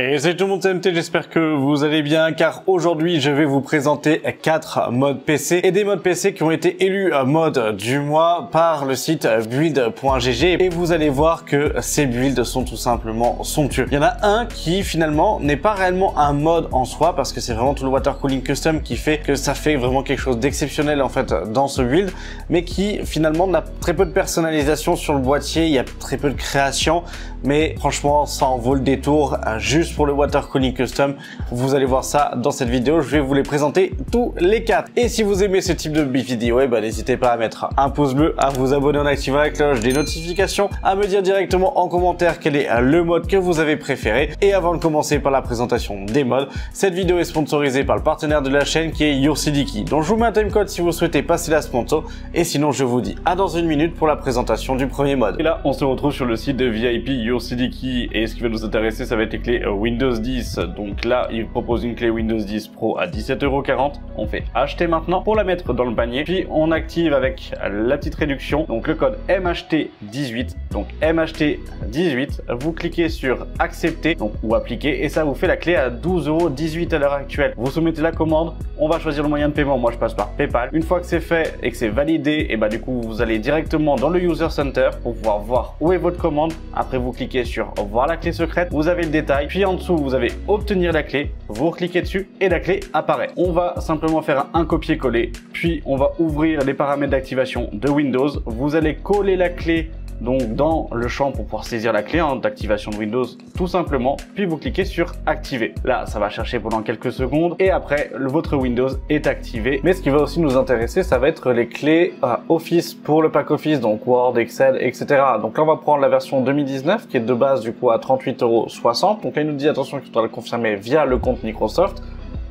Et salut tout le monde, c'est MT, j'espère que vous allez bien car aujourd'hui je vais vous présenter 4 modes PC et des modes PC qui ont été élus mode du mois par le site build.gg et vous allez voir que ces builds sont tout simplement somptueux. Il y en a un qui finalement n'est pas réellement un mode en soi parce que c'est vraiment tout le water cooling custom qui fait que ça fait vraiment quelque chose d'exceptionnel en fait dans ce build, mais qui finalement n'a très peu de personnalisation sur le boîtier, il y a très peu de création, mais franchement ça en vaut le détour juste pour le water cooling custom. Vous allez voir ça dans cette vidéo, je vais vous les présenter tous les 4. Et si vous aimez ce type de vidéo, n'hésitez pas à mettre un pouce bleu, à vous abonner en activant la cloche des notifications, à me dire directement en commentaire quel est le mode que vous avez préféré. Et avant de commencer par la présentation des modes, cette vidéo est sponsorisée par le partenaire de la chaîne qui est YourCDKey, dont je vous mets un timecode si vous souhaitez passer la sponsor. Et sinon je vous dis à dans une minute pour la présentation du premier mode. Et là on se retrouve sur le site de VIP YourCDKey et ce qui va nous intéresser ça va être les clés Windows 10. Donc là il propose une clé Windows 10 Pro à 17,40 €. On fait acheter maintenant pour la mettre dans le panier, puis on active avec la petite réduction, donc le code MHT18. Donc MHT18, vous cliquez sur accepter donc ou appliquer et ça vous fait la clé à 12,18 € à l'heure actuelle. Vous soumettez la commande, on va choisir le moyen de paiement, moi je passe par PayPal. Une fois que c'est fait et que c'est validé, et du coup vous allez directement dans le User Center pour pouvoir voir où est votre commande. Après vous cliquez sur voir la clé secrète, vous avez le détail, puis en dessous vous avez obtenir la clé, vous cliquez dessus et la clé apparaît. On va simplement faire un copier-coller, puis on va ouvrir les paramètres d'activation de Windows. Vous allez coller la clé donc dans le champ pour pouvoir saisir la clé d'activation de Windows tout simplement, puis vous cliquez sur activer. Là ça va chercher pendant quelques secondes et après votre Windows est activé. Mais ce qui va aussi nous intéresser ça va être les clés Office pour le pack Office, donc Word, Excel, etc. Donc là on va prendre la version 2019 qui est de base du coup à 38,60 €. Donc là il nous dit attention qu'il doit le confirmer via le compte Microsoft.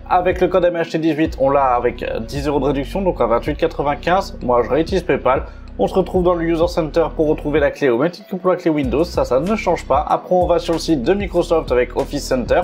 Avec le code MHT18 on l'a avec 10 € de réduction, donc à 28,95 €. Moi je réutilise PayPal. On se retrouve dans le User Center pour retrouver la clé au même titre que pour la clé Windows, ça ne change pas. Après on va sur le site de Microsoft avec Office Center,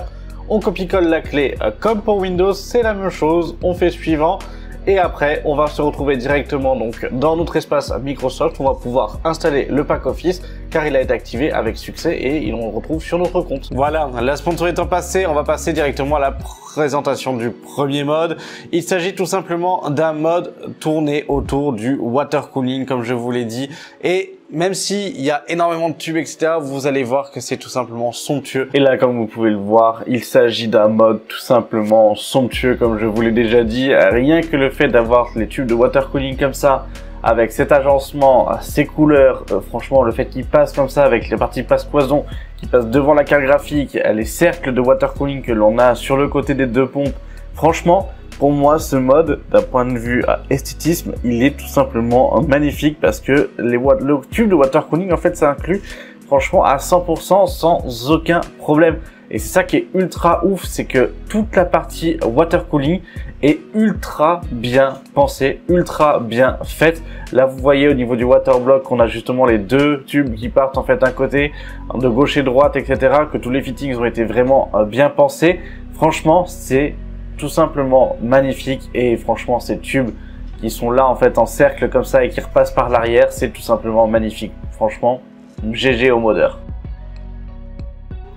on copie-colle la clé comme pour Windows, c'est la même chose, on fait suivant. Et après, on va se retrouver directement donc dans notre espace Microsoft. On va pouvoir installer le pack Office car il a été activé avec succès et on le retrouve sur notre compte. Voilà, la sponsor étant passée, on va passer directement à la présentation du premier mode. Il s'agit tout simplement d'un mode tourné autour du water cooling, comme je vous l'ai dit. Et même s'il y a énormément de tubes, etc., vous allez voir que c'est tout simplement somptueux. Et là, comme vous pouvez le voir, il s'agit d'un mode tout simplement somptueux, comme je vous l'ai déjà dit. Rien que le fait d'avoir les tubes de water cooling comme ça, avec cet agencement, ces couleurs, franchement, le fait qu'il passe comme ça avec les parties passe-poison, qui passent devant la carte graphique, les cercles de water cooling que l'on a sur le côté des deux pompes, franchement, pour moi, ce mode, d'un point de vue esthétisme, il est tout simplement magnifique parce que le tube de water cooling, en fait, ça inclut franchement à 100% sans aucun problème. Et c'est ça qui est ultra ouf, c'est que toute la partie water cooling est ultra bien pensée, ultra bien faite. Là, vous voyez au niveau du water block qu'on a justement les deux tubes qui partent en fait d'un côté, de gauche et droite, etc. Que tous les fittings ont été vraiment bien pensés. Franchement, c'est tout simplement magnifique et franchement ces tubes qui sont là en fait en cercle comme ça et qui repassent par l'arrière, c'est tout simplement magnifique. Franchement, GG au modeur.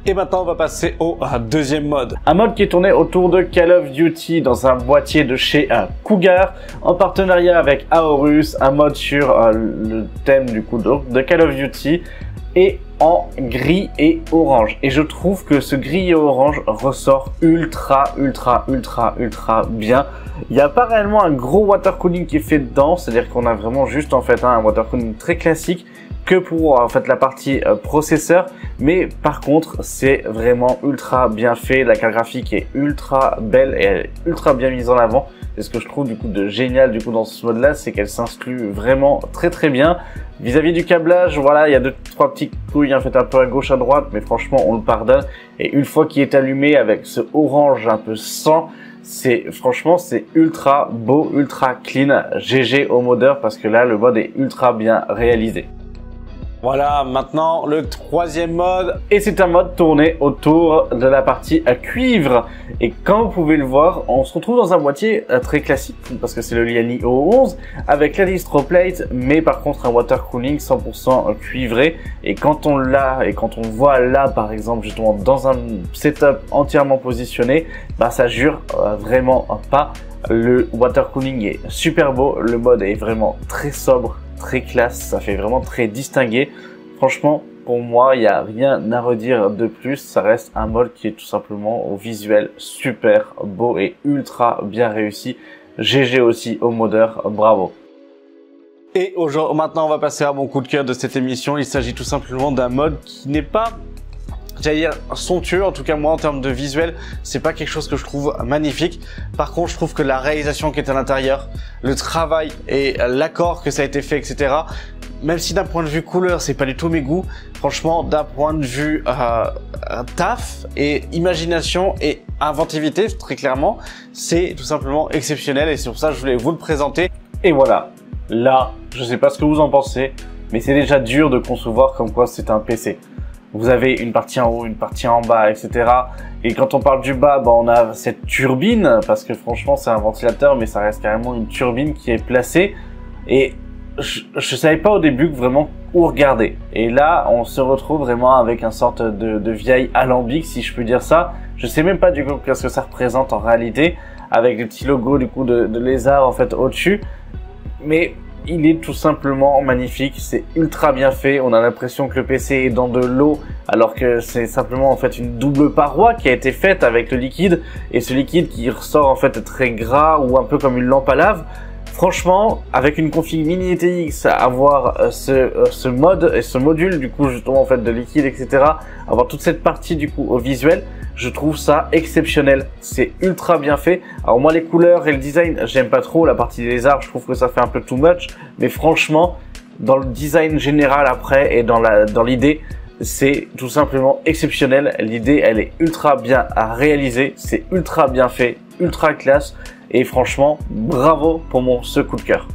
Et maintenant on va passer au deuxième mode. Un mode qui est tourné autour de Call of Duty dans un boîtier de chez Cougar en partenariat avec Aorus, un mode sur le thème du coup de Call of Duty et en gris et orange. Et je trouve que ce gris et orange ressort ultra bien. Il n'y a pas réellement un gros water cooling qui est fait dedans, c'est-à-dire qu'on a vraiment juste en fait un water cooling très classique que pour en fait la partie processeur, mais par contre c'est vraiment ultra bien fait. La carte graphique est ultra belle et elle est ultra bien mise en avant. Et ce que je trouve du coup de génial du coup dans ce mode là, c'est qu'elle s'inclut vraiment très bien. Vis-à-dire du câblage, voilà, il y a 2-3 petites couilles en fait un peu à gauche à droite, mais franchement on le pardonne. Et une fois qu'il est allumé avec ce orange un peu sang, franchement c'est ultra beau, ultra clean, GG au modeur parce que là le mode est ultra bien réalisé. Voilà, maintenant le troisième mode. Et c'est un mode tourné autour de la partie à cuivre. Et comme vous pouvez le voir, on se retrouve dans un boîtier très classique, parce que c'est le Liani O11, avec la distro plate, mais par contre un water cooling 100% cuivré. Et quand on l'a, et quand on le voit là, par exemple, justement dans un setup entièrement positionné, bah ça jure vraiment pas. Le water cooling est super beau, le mode est vraiment très sobre, très classe, ça fait vraiment très distingué. Franchement, pour moi, il n'y a rien à redire de plus. Ça reste un mode qui est tout simplement au visuel super beau et ultra bien réussi. GG aussi au modeur, bravo. Et maintenant, on va passer à mon coup de cœur de cette émission. Il s'agit tout simplement d'un mode qui n'est pas, j'allais dire, somptueux. En tout cas, moi, en termes de visuel, c'est pas quelque chose que je trouve magnifique. Par contre, je trouve que la réalisation qui est à l'intérieur, le travail et l'accord que ça a été fait, etc., même si d'un point de vue couleur, c'est pas du tout mes goûts, franchement, d'un point de vue taf et imagination et inventivité, très clairement, c'est tout simplement exceptionnel et c'est pour ça que je voulais vous le présenter. Et voilà, là, je sais pas ce que vous en pensez, mais c'est déjà dur de concevoir comme quoi c'est un PC. Vous avez une partie en haut, une partie en bas, etc. Et quand on parle du bas, bah, on a cette turbine, parce que franchement, c'est un ventilateur, mais ça reste carrément une turbine qui est placée. Et je savais pas au début vraiment où regarder. Et là, on se retrouve vraiment avec une sorte de vieille alambic, si je peux dire ça. Je sais même pas du coup qu'est-ce que ça représente en réalité, avec le petit logo du coup de lézard en fait au-dessus. Mais il est tout simplement magnifique, c'est ultra bien fait. On a l'impression que le PC est dans de l'eau, alors que c'est simplement en fait une double paroi qui a été faite avec le liquide, et ce liquide qui ressort en fait très gras ou un peu comme une lampe à lave. Franchement, avec une config mini ETX, avoir ce mode et ce module du coup justement en fait de liquide, etc., avoir toute cette partie du coup au visuel, je trouve ça exceptionnel. C'est ultra bien fait. Alors moi les couleurs et le design, j'aime pas trop la partie des lézards, je trouve que ça fait un peu too much, mais franchement, dans le design général après et dans l'idée, c'est tout simplement exceptionnel. L'idée, elle est ultra bien à réaliser, c'est ultra bien fait, ultra classe. Et franchement, bravo pour ce coup de cœur.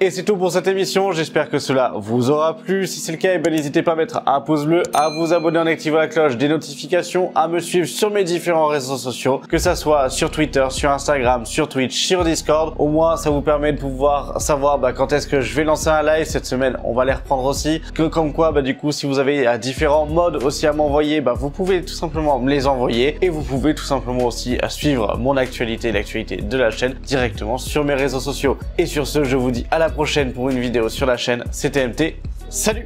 Et c'est tout pour cette émission, j'espère que cela vous aura plu. Si c'est le cas, n'hésitez pas à mettre un pouce bleu, à vous abonner en activant la cloche des notifications, à me suivre sur mes différents réseaux sociaux, que ça soit sur Twitter, sur Instagram, sur Twitch, sur Discord. Au moins, ça vous permet de pouvoir savoir quand est-ce que je vais lancer un live. Cette semaine, on va les reprendre aussi. Comme quoi, du coup, si vous avez différents modes aussi à m'envoyer, vous pouvez tout simplement me les envoyer. Et vous pouvez tout simplement aussi suivre mon actualité, l'actualité de la chaîne directement sur mes réseaux sociaux. Et sur ce, je vous dis à la prochaine pour une vidéo sur la chaîne. C'était MT, salut!